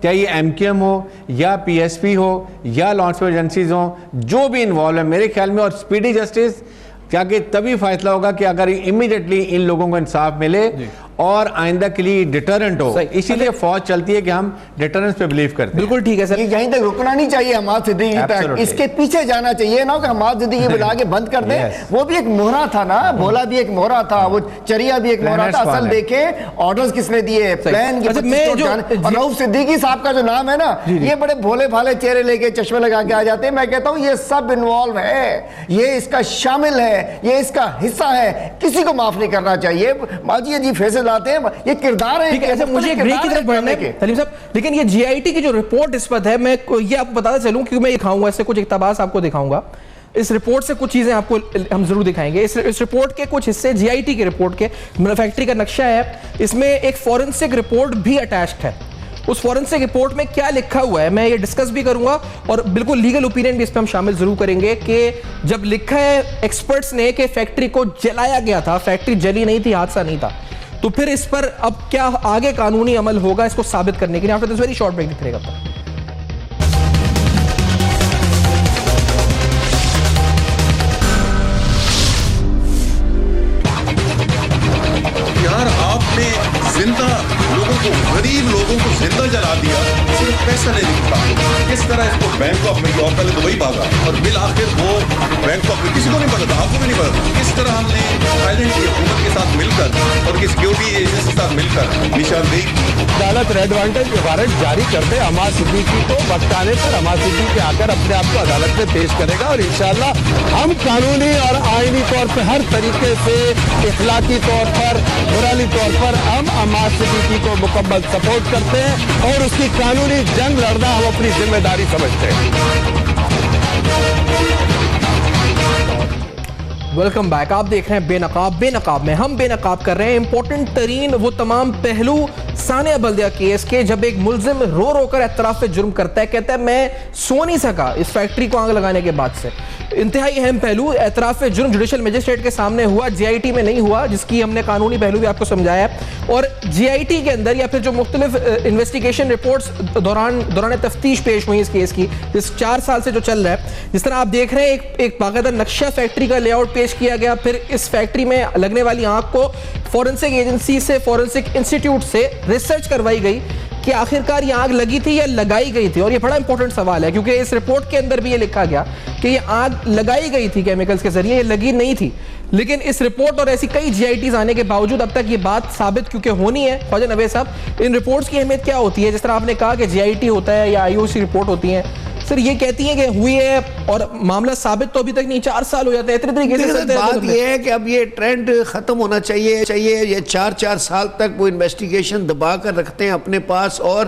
S6: چاہے یہ ایم کیو ایم ہو, یا پی ایس پی ہو, یا لا انفورسمنٹ ایجنسیز ہوں, جو بھی انوالو ہے میرے خیال میں. اور اسپیڈی جسٹس کیا کہ تبھی فیصلہ ہوگا کہ اگر امیڈیٹلی ان لوگوں کو انصاف ملے اور آئندہ کے لیے ڈیٹرنٹ ہو. اسی لیے فوج چلتی ہے کہ ہم ڈیٹرنس پہ بلیو کرتے ہیں.
S1: بالکل ٹھیک ہے سر,
S5: یہیں تک رکنا نہیں چاہیے حماد صدیقی تک, اس کے پیچھے جانا چاہیے نا کہ حماد صدیقی بلا کے بند کر دیں. وہ بھی ایک مہرا تھا نا, بھولا بھی ایک مہرا تھا, وہ چریا بھی ایک مہرا تھا. اصل دیکھیں آرڈرز کس نے دیے, پلان کے. اور رؤف صدیقی صاحب کا جو نام ہے نا, یہ بڑے بھولے بھالے چہرے لے کے چشمے لگا کے آ جاتے ہیں. میں کہتا ہوں یہ سب انوالو ہے, یہ اس کا شامل ہے, یہ اس کا حصہ ہے, کسی کو معاف نہیں کرنا چاہیے. ماجی جی فیصل چلاتے ہیں, یہ کردار ہے.
S1: ایسا مجھے ایک بریک کی طرف بڑھنا ہے سلیم صاحب, لیکن یہ جی آئی ٹی کی جو رپورٹ اس پر ہے, میں یہ آپ کو بتاتا چلوں کیونکہ میں دکھاؤں گا اس سے کچھ اقتباس آپ کو دکھاؤں گا. اس رپورٹ سے کچھ چیزیں آپ کو ہم ضرور دکھائیں گے. اس رپورٹ کے کچھ حصے جی آئی ٹی کی رپورٹ کے, فیکٹری کا نقشہ ہے, اس میں ایک فورنسک رپورٹ بھی اٹیچڈ ہے. اس فورنسک رپورٹ میں کیا لکھا ہوا ہے میں یہ ڈسکس بھی کروں گا, اور بالکل لیگل اوپینین بھی اس پہ ہم شامل ضرور کریں گے کہ جب لکھا ہے ایکسپرٹس نے کہ فیکٹری کو جلایا گیا تھا, فیکٹری جلی نہیں تھی, حادثہ نہیں تھا, تو پھر اس پر اب کیا آگے قانونی عمل ہوگا اس کو ثابت کرنے کے لیے. After this very short break دکھے گا.
S2: یار آپ نے زندہ لوگوں کو, غریب لوگوں کو زندہ جلا دیا, صرف پیسہ نہیں نکلا. کس طرح اس کو بینکاک میں, اور پہلے دبئی بھاگا اور بالآخر وہ بینکاک میں, کسی کو نہیں پتا تھا, آپ کو بھی نہیں پتا تھا, کس طرح ہم نے تھائیلینڈ کی حکومت کے ساتھ مل کر اور کی سیکیورٹی ایجنسی کے ساتھ مل کر نشاندہی کی.
S3: عدالت ریڈ وارنٹ کے وارنٹ جاری کرتے عمار صدیقی کو وقت آنے پر عمار صدیقی آ کر اپنے آپ کو عدالت میں پیش کرے گا, اور انشاءاللہ ہم قانونی اور آئینی طور پہ ہر طریقے سے, اخلاقی طور پر, مرالی طور پر ہم عمار صدیقی کو مکمل سپورٹ کرتے ہیں, اور اس کی قانونی جنگ لڑنا ہم اپنی ذمہ داری سمجھتے ہیں.
S1: Welcome back. آپ دیکھ رہے ہیں بے نقاب. بے نقاب میں ہم بے نقاب کر رہے ہیں امپورٹنٹ ترین وہ تمام پہلو ثانیہ بلدیہ کیس کے, جب ایک ملزم رو رو کر اعتراف جرم کرتا ہے, کہتا ہے میں سو نہیں سکا اس فیکٹری کو آگ لگانے کے بعد سے. انتہائی اہم پہلو اعتراف جرم جوڈیشل مجسٹریٹ کے سامنے ہوا, جی آئی ٹی میں نہیں ہوا, جس کی ہم نے قانونی پہلو بھی آپ کو سمجھایا ہے. اور جی آئی ٹی کے اندر یا پھر جو مختلف انویسٹیگیشن رپورٹس دوران تفتیش پیش ہوئی اس کیس کی, جس 4 سال سے جو چل رہا ہے, جس طرح آپ دیکھ رہے ہیں ایک باقاعدہ نقشہ فیکٹری کا لے آؤٹ پیش کیا گیا, پھر اس فیکٹری میں لگنے والی آنکھ کو فورنسک ایجنسی سے, فورنسک انسٹیٹیوٹ سے ریسرچ کروائی گئی کہ آخرکار یہ آگ لگی تھی یا لگائی گئی تھی. اور یہ بڑا امپورٹنٹ سوال ہے کیونکہ اس رپورٹ کے اندر بھی یہ لکھا گیا کہ یہ آگ لگائی گئی تھی کیمیکلز کے ذریعے, یہ لگی نہیں تھی. لیکن اس رپورٹ اور ایسی کئی جی آئی ٹیز آنے کے باوجود اب تک یہ بات ثابت کیونکہ ہونی ہے. خواجہ نوید صاحب, ان رپورٹس کی اہمیت کیا ہوتی ہے؟ جس طرح آپ نے کہا کہ جی آئی ٹی ہوتا ہے یا آئی او سی رپورٹ ہوتی ہیں, سر یہ کہتی ہیں کہ ہوئی ہے اور معاملہ ثابت تو ابھی تک نہیں, 4 سال ہو جاتے ہیں, اتنے طریقے سے چلتے ہیں.
S4: بات یہ ہے کہ اب یہ ٹرینڈ ختم ہونا چاہیے. یہ 4 سال تک وہ انویسٹیگیشن دبا کر رکھتے ہیں اپنے پاس, اور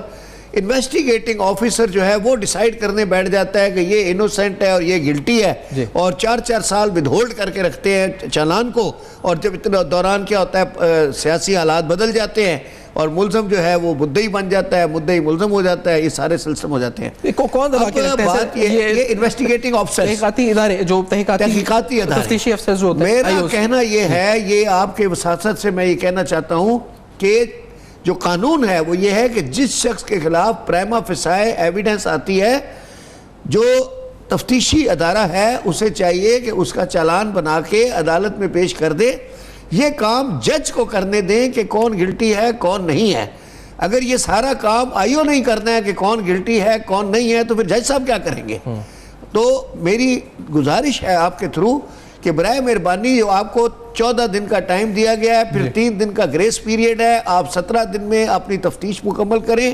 S4: انویسٹیگیٹنگ آفیسر جو ہے وہ ڈیسائیڈ کرنے بیٹھ جاتا ہے کہ یہ انوسینٹ ہے اور یہ گلٹی ہے, اور 4 سال ودہولڈ کر کے رکھتے ہیں چالان کو. اور جب اتنے دوران کیا ہوتا ہے, سیاسی حالات بدل جاتے ہیں اور ملزم جو ہے وہ مدعی بن جاتا ہے, مدعی ملزم ہو جاتا ہے, یہ سارے سلسلے ہو جاتے ہیں.
S1: کون دبا کے رکھتے ہیں
S4: بات یہ انویسٹیگیٹنگ آفیسر,
S1: تحقیقاتی ادارے, جو تحقیقاتی
S4: تفتیشی
S1: افسر جو ہوتے ہیں.
S4: میرا کہنا یہ ہے, یہ آپ کے وساطت سے میں یہ کہنا چاہتا ہوں کہ جو قانون ہے وہ یہ ہے کہ جس شخص کے خلاف پریما فیسائے ایویڈنس آتی ہے, جو تفتیشی ادارہ ہے اسے چاہیے کہ اس کا چالان بنا کے عدالت میں پیش کر دے. یہ کام جج کو کرنے دیں کہ کون گلٹی ہے کون نہیں ہے. اگر یہ سارا کام آئیو نہیں کرنا ہے کہ کون گلٹی ہے کون نہیں ہے, تو پھر جج صاحب کیا کریں گے؟ تو میری گزارش ہے آپ کے تھرو کہ برائے مہربانی, جو آپ کو 14 دن کا ٹائم دیا گیا ہے, پھر 3 دن کا گریس پیریڈ ہے, آپ 17 دن میں اپنی تفتیش مکمل کریں.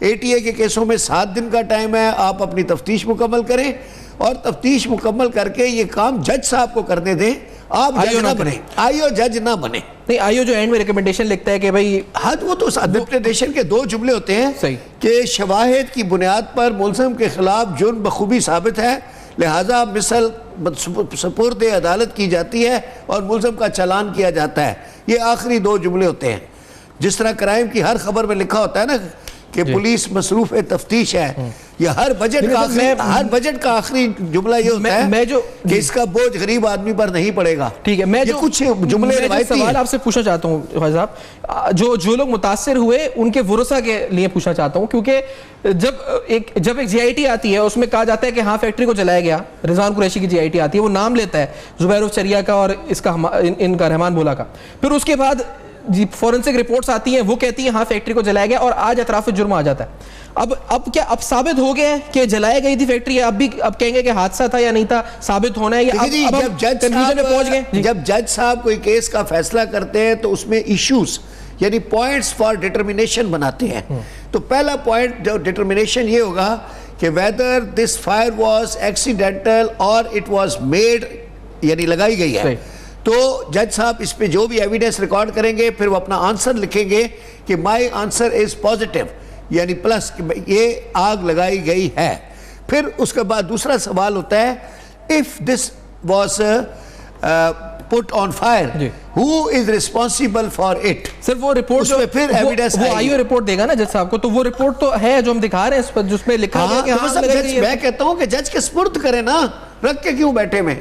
S4: اے ٹی اے کے کیسوں میں 7 دن کا ٹائم ہے, آپ اپنی تفتیش مکمل کریں, اور تفتیش مکمل کر کے یہ کام جج صاحب کو کرنے دیں. آپ جج نہ بنیں, آئیو جج نہ بنیں.
S1: نہیں, آئیو جو اینڈ میں ریکمنڈیشن لکھتا ہے کہ بھئی
S4: حد, وہ تو ریکمنڈیشن کے 2 جملے ہوتے ہیں کہ شواہد کی بنیاد پر ملزم کے خلاف جرم بخوبی ثابت ہے, لہٰذا مثل سپرد عدالت کی جاتی ہے اور ملزم کا چالان کیا جاتا ہے. یہ آخری 2 جملے ہوتے ہیں. جس طرح کرائم کی ہر خبر میں لکھا ہوتا ہے نا کہ پولیس مصروف تفتیش ہے, یا ہر بجٹ کا آخری جملہ یہ ہوتا ہے کہ اس کا بوجھ غریب آدمی پر نہیں پڑے گا.
S1: ٹھیک ہے, میں جو
S4: کچھ جملے روایتی
S1: سوال آپ سے پوچھنا چاہتا ہوں خواجہ صاحب, جو لوگ متاثر ہوئے ان کے ورثہ کے لیے پوچھنا چاہتا ہوں, کیونکہ جب ایک جی آئی ٹی آتی ہے اس میں کہا جاتا ہے کہ ہاں فیکٹری کو جلایا گیا, رضوان قریشی کی جی آئی ٹی آتی ہے, وہ نام لیتا ہے زبیر چریا کا اور اس کا ان کا رحمان بولا کا. پھر اس کے بعد فورنسک رپورٹس آتی ہیں, وہ کہتی ہیں ہاں فیکٹری کو جلایا گیا, اور آج اعتراف جرم آ جاتا ہے. اب ثابت ہو گیا کہ جلایا گئی تھی فیکٹری, اب کہیں گے کہ حادثہ تھا یا نہیں تھا, ثابت ہونا ہے.
S4: جب جج صاحب کوئی کیس کا فیصلہ کرتے ہیں تو اس میں ایشوز یعنی پوائنٹس فار ڈیٹرمینیشن بناتے ہیں. تو پہلا پوائنٹ جو ڈیٹرمینیشن یہ ہوگا کہ whether this fire was accidental or it was made, یعنی لگائی گئی ہے. تو جج صاحب اس پہ جو بھی ایویڈنس ریکارڈ کریں گے پھر وہ اپنا آنسر لکھیں گے کہ مائی آنسر از پازیٹیو یعنی پلس کہ یہ آگ لگائی گئی ہے. پھر اس کے بعد دوسرا سوال ہوتا ہے if this was put on fire who is responsible for it.
S1: سر وہ رپورٹ جو
S4: پھر ایویڈنس
S1: وہ آئیو رپورٹ دے گا نا جج صاحب کو, تو وہ رپورٹ تو ہے جو ہم دکھا رہے ہیں اس پر جس میں لکھا گیا کہ ہاں
S4: میں کہتا ہوں کہ جج کے سپرد کریں نا, رکھ کے کیوں بیٹھے میں.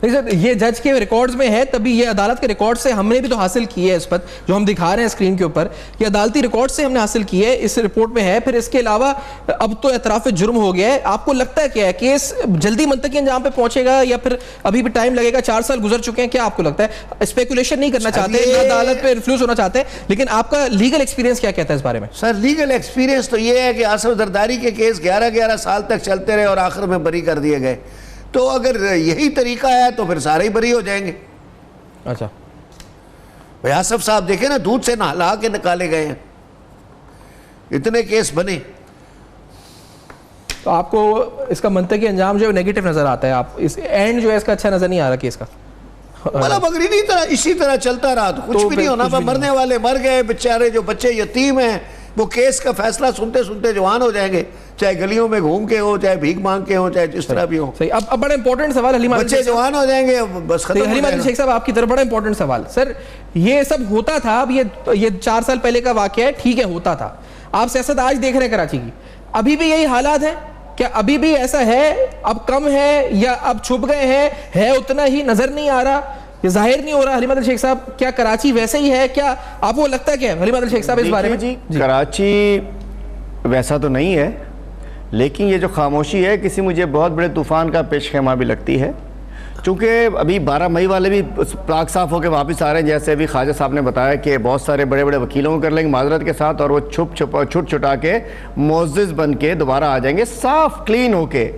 S1: نہیں سر, یہ جج کے ریکارڈز میں ہے, تبھی یہ عدالت کے ریکارڈ سے ہم نے بھی تو حاصل کی ہے اس پر جو ہم دکھا رہے ہیں اسکرین کے اوپر, یہ عدالتی ریکارڈ سے ہم نے حاصل کی ہے, اس رپورٹ میں ہے. پھر اس کے علاوہ اب تو اعتراف جرم ہو گیا ہے. آپ کو لگتا ہے کیا ہے کیس جلدی منطقی انجام پہ پہنچے گا یا پھر ابھی بھی ٹائم لگے گا؟ 4 سال گزر چکے ہیں, کیا آپ کو لگتا ہے؟ اسپیکولیشن نہیں کرنا چاہتے, نہ عدالت پہ انفلوئنس ہونا چاہتے, لیکن آپ کا لیگل ایکسپیرینس کیا کہتا ہے اس بارے میں؟
S4: سر لیگل ایکسپیرینس تو یہ ہے کہ آصف زرداری کے کیس 11 سال تک چلتے رہے اور آخر میں بری کر دیے گئے. تو اگر یہی طریقہ ہے تو پھر سارے ہی بری ہو جائیں گے.
S1: اچھا
S4: بھئی آصف صاحب دیکھیں نا, دودھ سے نہلا کے نکالے گئے ہیں, اتنے کیس بنے.
S1: تو آپ کو اس کا منطقی انجام جو ہے نیگیٹو نظر آتا ہے, آپ اس اینڈ جو ہے اس کا اچھا نظر نہیں آ رہا کیس کا؟
S4: مطلب اگر اسی طرح چلتا رہا تو کچھ بھی نہیں ہونا. مرنے والے مر گئے بیچارے, جو بچے یتیم ہیں وہ کیس کا فیصلہ سنتے سنتے جوان ہو جائیں گے, چاہے گلیوں میں گھوم کے ہو, چاہے بھیک مانگ کے ہو, چاہے جس طرح بھی ہو.
S1: صحیح. اب بڑا امپورٹنٹ سوال حلیم عادل
S4: بچے جوان ہو جائیں گے, بس ختم ہو
S1: حلیم
S4: جائے
S1: عادل
S4: گا.
S1: شیخ صاحب آپ کی طرف بڑا امپورٹنٹ سوال. سر یہ سب ہوتا تھا, اب یہ 4 سال پہلے کا واقعہ ہے, ٹھیک ہے ہوتا تھا. آپ سیاست آج دیکھ رہے ہیں کراچی کی, ابھی بھی یہی حالات ہیں کیا؟ ابھی بھی ایسا ہے, اب کم ہے یا اب چھپ گئے ہیں, ہے اتنا ہی نظر نہیں آ رہا, یہ ظاہر نہیں ہو رہا؟ حلیم عادل شیخ صاحب کیا کراچی ویسے ہی ہے؟ کیا آپ کو لگتا ہے کیا حلیم عادل شیخ صاحب اس بارے میں؟
S5: جی کراچی ویسا تو نہیں ہے, لیکن یہ جو خاموشی ہے کسی مجھے بہت بڑے طوفان کا پیش خیمہ بھی لگتی ہے. چونکہ ابھی 12 مئی والے بھی پاک صاف ہو کے واپس آ رہے ہیں, جیسے ابھی خواجہ صاحب نے بتایا کہ بہت سارے بڑے بڑے وکیلوں کو کر لیں گے معذرت کے ساتھ, اور وہ چھٹ چھٹا کے معزز بن کے دوبارہ آ جائیں گے صاف کلین ہو کے.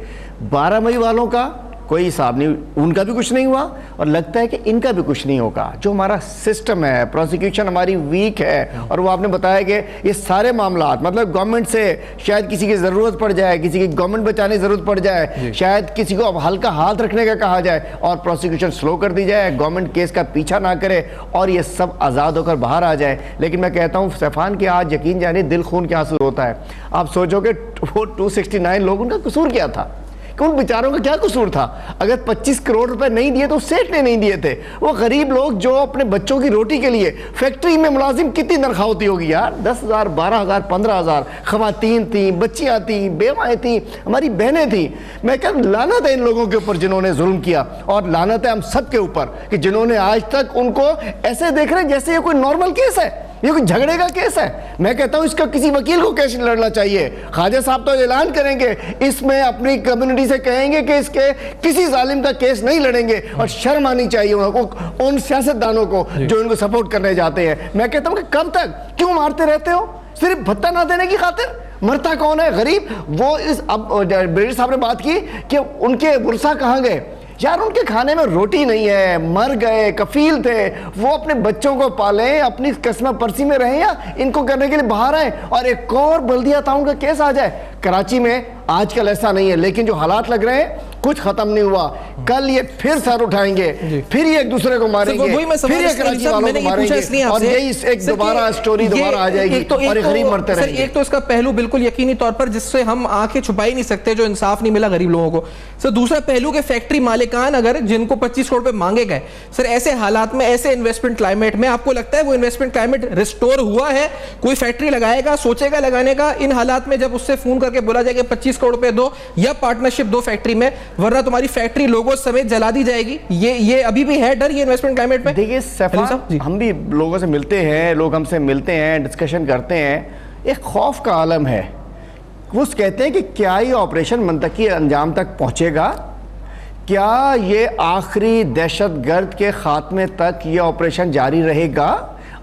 S5: 12 مئی والوں کا کوئی حساب نہیں, ان کا بھی کچھ نہیں ہوا اور لگتا ہے کہ ان کا بھی کچھ نہیں ہوگا. جو ہمارا سسٹم ہے, پروسیکیوشن ہماری ویک ہے, اور وہ آپ نے بتایا کہ یہ سارے معاملات مطلب گورنمنٹ سے شاید کسی کی ضرورت پڑ جائے, کسی کی گورنمنٹ بچانے کی ضرورت پڑ جائے, شاید کسی کو اب ہلکا ہاتھ رکھنے کا کہا جائے اور پروسیکیوشن سلو کر دی جائے, گورنمنٹ کیس کا پیچھا نہ کرے اور یہ سب آزاد ہو کر باہر آ جائے. لیکن میں کہتا ہوں سیفان کہ آج یقین جانے دل خون کے آنسو ہوتا ہے. آپ سوچو کہ وہ 269 لوگ, ان کا قصور کیا تھا؟ کہ ان بیچاروں کا کیا قصور تھا؟ اگر 25 کروڑ روپے نہیں دیے تو سیٹ نے نہیں دیے تھے. وہ غریب لوگ جو اپنے بچوں کی روٹی کے لیے, فیکٹری میں ملازم کتنی تنخواہ ہوتی ہوگی یار, 10,000 12,000 15,000, خواتین تھیں, بچیاں تھیں, بیوائیں تھیں, ہماری بہنیں تھیں. میں کہتا ہوں لعنت ہے ان لوگوں کے اوپر جنہوں نے ظلم کیا, اور لعنت ہے ہم سب کے اوپر کہ جنہوں نے آج تک ان کو ایسے دیکھ رہے ہیں جیسے یہ کوئی نارمل کیس ہے, یہ کوئی جھگڑے کا کیس ہے. میں کہتا ہوں اس کا کسی وکیل کو کیس لڑنا چاہیے. خواجہ صاحب تو اعلان کریں گے, اس میں اپنی کمیونٹی سے کہیں گے کہ اس کے کسی ظالم کا کیس نہیں لڑیں گے, اور شرم آنی چاہیے ان سیاستدانوں کو جو ان کو سپورٹ کرنے جاتے ہیں. میں کہتا ہوں کہ کب تک کیوں مارتے رہتے ہو صرف بھتہ نہ دینے کی خاطر؟ مرتا کون ہے؟ غریب. وہ اب بریڈر صاحب نے بات کی کہ ان کے ورثہ کہاں گئے. یار ان کے کھانے میں روٹی نہیں ہے, مر گئے, کفیل تھے, وہ اپنے بچوں کو پالیں, اپنی قسمہ پرسی میں رہیں یا ان کو کرنے کے لیے باہر آئیں اور ایک اور بلدیہ ٹاؤن کا کیس آ جائے. کراچی میں آج کل ایسا نہیں ہے, لیکن جو حالات لگ رہے ہیں کچھ ختم نہیں ہوا. کل یہ پھر سر اٹھائیں گے, پھر یہ ایک دوسرے کو ماریں گے, پھر یہ کراچی والوں کو ماریں گے, اور یہی ایک دوبارہ سٹوری دوبارہ آ جائے گی اور یہ غریب مرتے رہیں گے.
S1: ایک تو اس کا پہلو بالکل یقینی طور پر جس سے ہم آنکھیں چھپا ہی نہیں سکتے, جو انصاف نہیں ملا غریب لوگوں کو. سر دوسرا پہلو کہ فیکٹری مالکان اگر جن کو 25 کروڑ پہ مانگے گئے, سر ایسے حالات میں, ایسے انویسٹمنٹ کلائمیٹ میں آپ کو لگتا ہے وہ انویسٹمنٹ کلائمیٹ ریسٹور ہوا ہے؟ کوئی فیکٹری لگائے گا, سوچے گا لگانے کا ان حالات میں جب اس سے فون کر کے بولا جائے کہ 25 کروڑ روپے دو یا پارٹنرشپ دو فیکٹری میں, ورنہ تمہاری فیکٹری لوگوں سمیت جلا دی جائے گی؟ یہ ابھی بھی ہے ڈر یہ انویسٹمنٹ کلائمیٹ میں؟
S5: دیکھیے سیفان, ہم بھی لوگوں سے ملتے ہیں, لوگ ہم سے ملتے ہیں, ڈسکشن کرتے ہیں, ایک خوف کا عالم ہے. وہ کہتے ہیں کہ کیا یہ آپریشن منطقی انجام تک پہنچے گا؟ کیا یہ آخری دہشت گرد کے خاتمے تک یہ آپریشن جاری رہے گا؟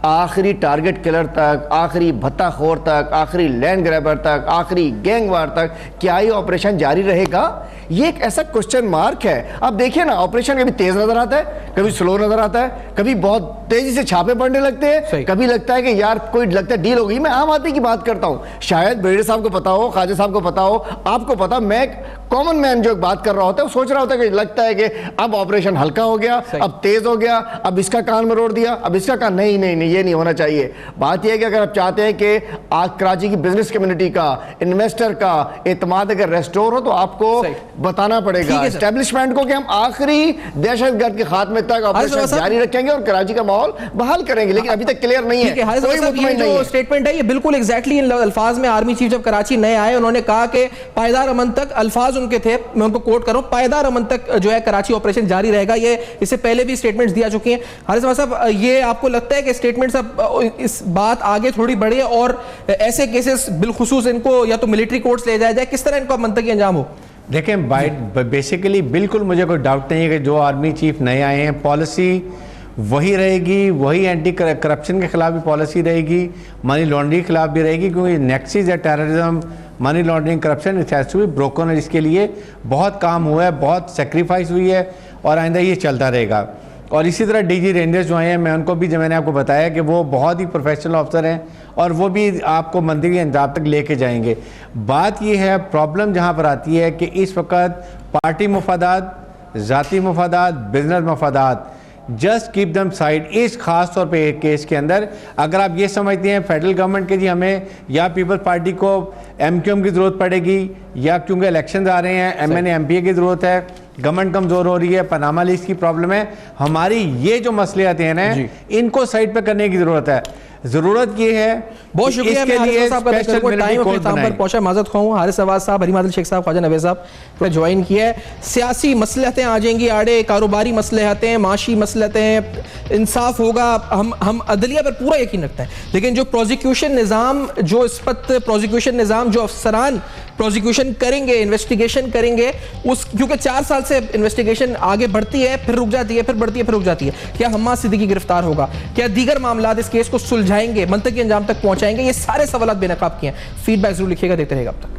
S5: آخری ٹارگٹ کلر تک, آخری بھتہ خور تک, آخری لینڈ گریبر تک, آخری گینگ وار تک, کیا یہ آپریشن جاری رہے گا؟ یہ ایک ایسا کوسچن مارک ہے. اب دیکھیے نا, آپریشن کبھی تیز نظر آتا ہے, کبھی سلو نظر آتا ہے, کبھی بہت تیزی سے چھاپے پڑنے لگتے ہیں, کبھی لگتا ہے کہ یار کوئی لگتا ہے ڈیل ہو گئی. میں عام آدمی کی بات کرتا ہوں, شاید بریڈر صاحب کو پتا ہو, خواجہ صاحب کو پتا ہو, آپ کو پتا, میں کامن مین جو بات کر رہا ہوتا ہے وہ سوچ رہا ہوتا ہے کہ لگتا ہے کہ اب آپریشن ہلکا ہو گیا, اب تیز ہو گیا, اب اس کا کان مروڑ دیا, اب اس کا کان. نہیں نہیں نہیں, یہ نہیں ہونا چاہیے. بات یہ ہے کہ اگر آپ چاہتے ہیں کہ آج کراچی کی بزنس کمیونٹی کا, انویسٹر کا اعتماد اگر ریسٹور ہو, تو آپ کو بتانا پڑے گا اسٹیبلشمنٹ کو کہ ہم آخری دہشت گرد کے خاتمے تک آپریشن جاری رکھیں گے اور کراچی کا ماحول بحال کریں گے. لیکن ابھی تک کلیئر نہیں ہے, کوئی مطمئن نہیں ہے.
S1: سٹیٹمنٹ ہے یہ بالکل ایگزیکٹلی ان الفاظ میں آرمی چیف جب کراچی نئے آئے, انہوں نے کہا کہ پائیدار امن تک, الفاظ ان کے تھے, میں ان کو کوٹ کروں, پائیدار امن تک جو ہے کراچی آپریشن جاری رہے گا. یہ اس سے پہلے بھی سٹیٹمنٹس دیا چکی ہیں. حارث صاحب, یہ آپ کو لگتا ہے کہ سٹیٹمنٹس اب اس بات آگے تھوڑی بڑھے اور ایسے کیسز بالخصوص ان کو یا تو ملٹری کورٹس لے جایا جائے, کس طرح ان کو منطقی انجام ہو؟
S6: دیکھیں بیسیکلی بالکل مجھے کوئی ڈاؤٹ نہیں ہے کہ جو آرمی چیف نئے آئے ہیں, پالیسی وہی رہے گی, وہی اینٹی کرپشن کے خلاف بھی پالیسی رہے گی, منی لانڈرنگ کے خلاف بھی رہے گی, کیونکہ نیکسس ہے terrorism, money laundering, corruption, it has to be broken. اس کے لیے بہت کام ہوا ہے, بہت سیکریفائس ہوئی ہے, اور آئندہ یہ چلتا رہے گا. اور اسی طرح ڈی جی رینجرز جو ہیں, میں ان کو بھی, جو میں نے آپ کو بتایا کہ وہ بہت ہی پروفیشنل آفسر ہیں, اور وہ بھی آپ کو منطقی انجام تک لے کے جائیں گے. بات یہ ہے, پرابلم جہاں پر آتی ہے کہ اس وقت پارٹی مفادات, ذاتی مفادات, بزنس مفادات, جسٹ کیپ دم سائڈ. اس خاص طور پہ ایک کیس کے اندر اگر آپ یہ سمجھتے ہیں فیڈرل گورنمنٹ کے جی ہمیں یا پیپلز پارٹی کو ایم کیو ایم کی ضرورت پڑے گی, یا کیونکہ الیکشنز آ رہے ہیں M N A M P A کی ضرورت ہے, گورنمنٹ کمزور ہو رہی ہے, پاناما لیکس کی پرابلم ہے, ہماری یہ جو مسئلے ہیں نا, ان کو سائڈ پہ کرنے کی ضرورت ہے. ضرورت یہ ہے.
S1: بہت شکریہ, میں حارث صاحب کا ٹائم اپنے اختتام پر پہنچا. معذرت خواہ ہوں, حارث عواد صاحب, حریم عادل شیخ صاحب, خواجہ نوید صاحب نے جوائن کیا ہے. سیاسی مصلحتیں آ جائیں گی آڑے, کاروباری مصلحتیں, معاشی مصلحتیں, انصاف ہوگا, ہم عدلیہ پر پورا یقین رکھتے ہیں. لیکن جو پروزیکیوشن نظام, جو اسپت پروزیکیوشن نظام, جو افسران پروزیکیوشن کریں گے, انویسٹیگیشن کریں گے, اس کیونکہ 4 سال سے انویسٹیگیشن آگے بڑھتی ہے, پھر رک جاتی ہے, پھر بڑھتی ہے, پھر رک جاتی ہے. کیا حماد صدیقی گرفتار ہوگا؟ کیا دیگر معاملات اس کیس کو سلجھائیں گے, منطقی انجام تک پہنچائیں گے؟ یہ سارے سوالات بے نقاب کیے ہیں. فیڈ بیک ضرور لکھیے گا, دیکھتے رہے گا اب تک.